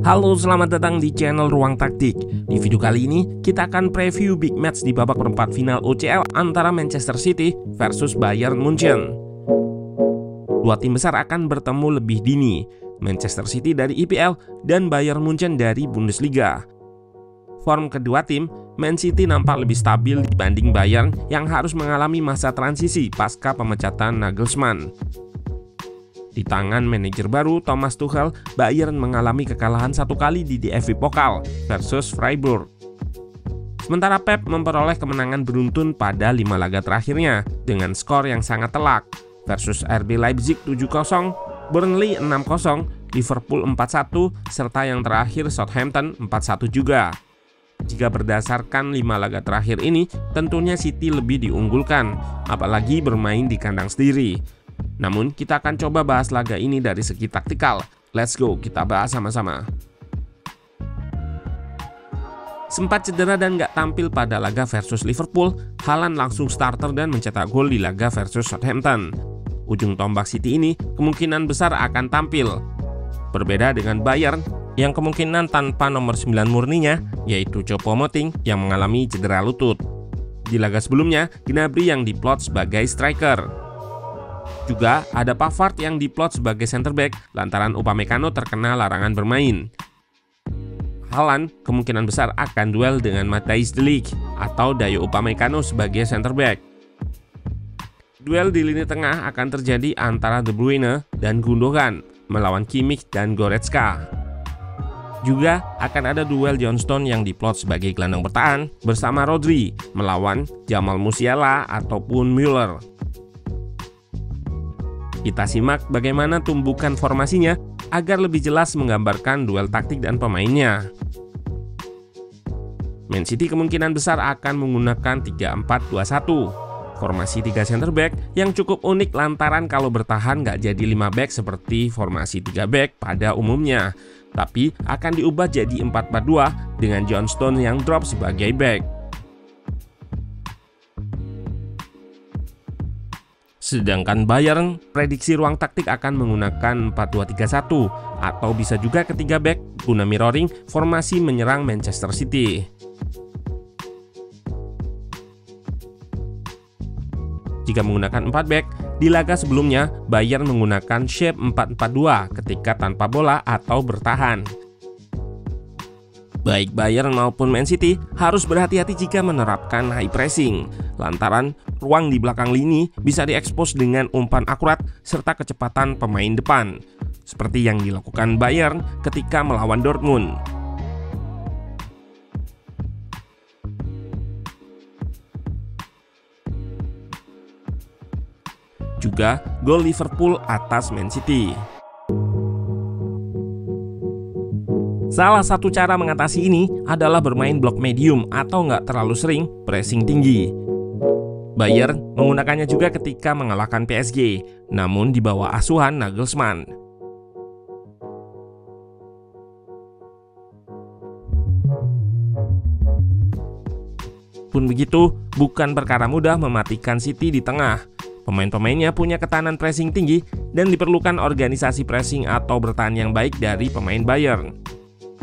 Halo, selamat datang di channel Ruang Taktik. Di video kali ini, kita akan preview big match di babak perempat final UCL antara Manchester City versus Bayern Munchen. Dua tim besar akan bertemu lebih dini, Manchester City dari IPL dan Bayern Munchen dari Bundesliga. Form kedua tim, Man City nampak lebih stabil dibanding Bayern yang harus mengalami masa transisi pasca pemecatan Nagelsmann. Di tangan manajer baru Thomas Tuchel, Bayern mengalami kekalahan satu kali di DFB Pokal versus Freiburg. Sementara Pep memperoleh kemenangan beruntun pada 5 laga terakhirnya dengan skor yang sangat telak versus RB Leipzig 7-0, Burnley 6-0, Liverpool 4-1, serta yang terakhir Southampton 4-1 juga. Jika berdasarkan 5 laga terakhir ini, tentunya City lebih diunggulkan, apalagi bermain di kandang sendiri. Namun, kita akan coba bahas laga ini dari segi taktikal. Let's go, kita bahas sama-sama. Sempat cedera dan gak tampil pada laga versus Liverpool, Haaland langsung starter dan mencetak gol di laga versus Southampton. Ujung tombak City ini kemungkinan besar akan tampil. Berbeda dengan Bayern, yang kemungkinan tanpa nomor 9 murninya, yaitu Choupo-Moting yang mengalami cedera lutut. Di laga sebelumnya, Gnabry yang diplot sebagai striker. Juga ada Pavard yang diplot sebagai center back lantaran Upamecano terkena larangan bermain. Haaland kemungkinan besar akan duel dengan Matthijs de Ligt atau Dayo Upamecano sebagai center back. Duel di lini tengah akan terjadi antara De Bruyne dan Gundogan melawan Kimmich dan Goretzka. Juga akan ada duel John Stones yang diplot sebagai gelandang bertahan bersama Rodri melawan Jamal Musiala ataupun Müller. Kita simak bagaimana tumbukan formasinya agar lebih jelas menggambarkan duel taktik dan pemainnya. Man City kemungkinan besar akan menggunakan 3-4-2-1. Formasi 3 center back yang cukup unik lantaran kalau bertahan nggak jadi 5 back seperti formasi 3 back pada umumnya, tapi akan diubah jadi 4-4-2 dengan John Stones yang drop sebagai back. Sedangkan Bayern, prediksi ruang taktik akan menggunakan 4-2-3-1 atau bisa juga ketiga back guna mirroring formasi menyerang Manchester City. Jika menggunakan 4 back, di laga sebelumnya Bayern menggunakan shape 4-4-2 ketika tanpa bola atau bertahan. Baik Bayern maupun Man City harus berhati-hati jika menerapkan high pressing, lantaran ruang di belakang lini bisa diekspos dengan umpan akurat serta kecepatan pemain depan, seperti yang dilakukan Bayern ketika melawan Dortmund. Juga gol Liverpool atas Man City. Salah satu cara mengatasi ini adalah bermain blok medium atau nggak terlalu sering pressing tinggi. Bayern menggunakannya juga ketika mengalahkan PSG, namun di bawah asuhan Nagelsmann. Pun begitu, bukan perkara mudah mematikan City di tengah. Pemain-pemainnya punya ketahanan pressing tinggi dan diperlukan organisasi pressing atau bertahan yang baik dari pemain Bayern.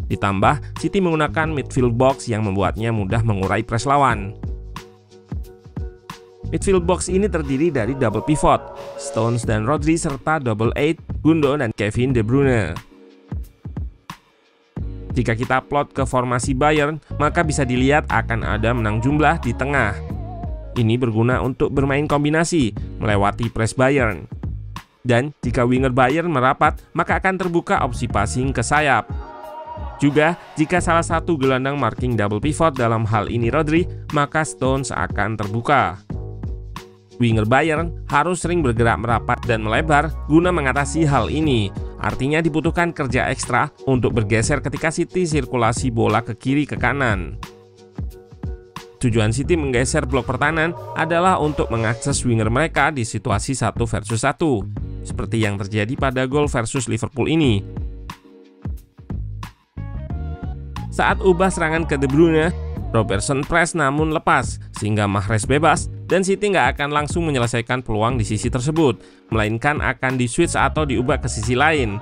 Ditambah, City menggunakan midfield box yang membuatnya mudah mengurai press lawan. Midfield box ini terdiri dari double pivot, Stones dan Rodri serta double 8, Gundo dan Kevin De Bruyne. Jika kita plot ke formasi Bayern, maka bisa dilihat akan ada menang jumlah di tengah. Ini berguna untuk bermain kombinasi, melewati press Bayern. Dan jika winger Bayern merapat, maka akan terbuka opsi passing ke sayap. Juga, jika salah satu gelandang marking double pivot dalam hal ini Rodri, maka Stones akan terbuka. Winger Bayern harus sering bergerak merapat dan melebar guna mengatasi hal ini. Artinya dibutuhkan kerja ekstra untuk bergeser ketika City sirkulasi bola ke kiri ke kanan. Tujuan City menggeser blok pertahanan adalah untuk mengakses winger mereka di situasi 1 versus 1, seperti yang terjadi pada gol versus Liverpool ini. Saat ubah serangan ke De Bruyne, Robertson press namun lepas sehingga Mahrez bebas dan City nggak akan langsung menyelesaikan peluang di sisi tersebut, melainkan akan di-switch atau diubah ke sisi lain.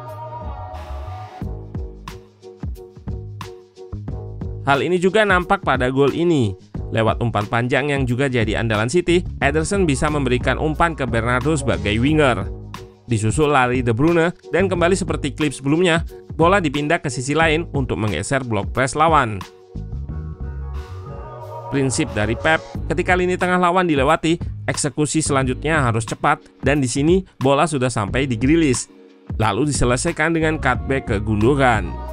Hal ini juga nampak pada gol ini. Lewat umpan panjang yang juga jadi andalan City, Ederson bisa memberikan umpan ke Bernardo sebagai winger. Disusul lari De Bruyne dan kembali seperti klip sebelumnya, bola dipindah ke sisi lain untuk menggeser blok pres lawan. Prinsip dari Pep, ketika lini tengah lawan dilewati, eksekusi selanjutnya harus cepat dan di sini bola sudah sampai di Grealish. Lalu diselesaikan dengan cutback ke Gundogan.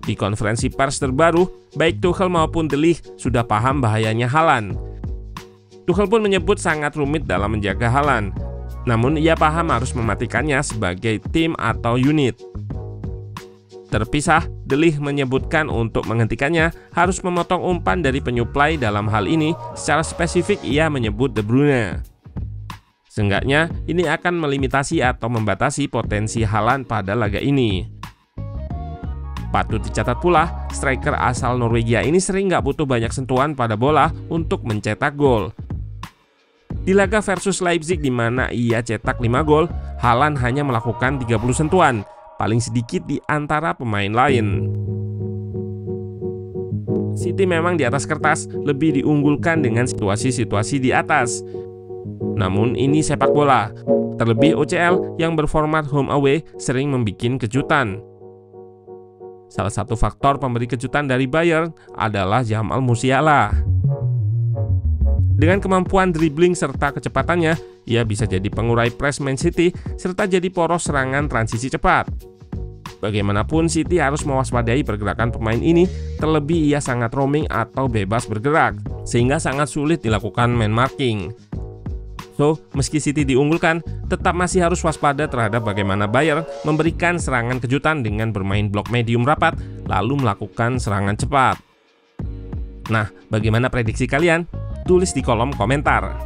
Di konferensi pers terbaru, baik Tuchel maupun De Ligt sudah paham bahayanya Haaland. Tuchel pun menyebut sangat rumit dalam menjaga Haaland, namun ia paham harus mematikannya sebagai tim atau unit. Terpisah, De Ligt menyebutkan untuk menghentikannya harus memotong umpan dari penyuplai. Dalam hal ini, secara spesifik ia menyebut De Bruyne. Seenggaknya, ini akan melimitasi atau membatasi potensi Haaland pada laga ini. Patut dicatat pula, striker asal Norwegia ini sering nggak butuh banyak sentuhan pada bola untuk mencetak gol. Di laga versus Leipzig di mana ia cetak 5 gol, Haaland hanya melakukan 30 sentuhan, paling sedikit di antara pemain lain. City memang di atas kertas lebih diunggulkan dengan situasi-situasi di atas. Namun ini sepak bola, terlebih OCL yang berformat home away sering membuat kejutan. Salah satu faktor pemberi kejutan dari Bayern adalah Jamal Musiala. Dengan kemampuan dribbling serta kecepatannya, ia bisa jadi pengurai press Man City serta jadi poros serangan transisi cepat. Bagaimanapun City harus mewaspadai pergerakan pemain ini, terlebih ia sangat roaming atau bebas bergerak, sehingga sangat sulit dilakukan man marking. So, meski City diunggulkan, tetap masih harus waspada terhadap bagaimana Bayern memberikan serangan kejutan dengan bermain blok medium rapat, lalu melakukan serangan cepat. Nah, bagaimana prediksi kalian? Tulis di kolom komentar.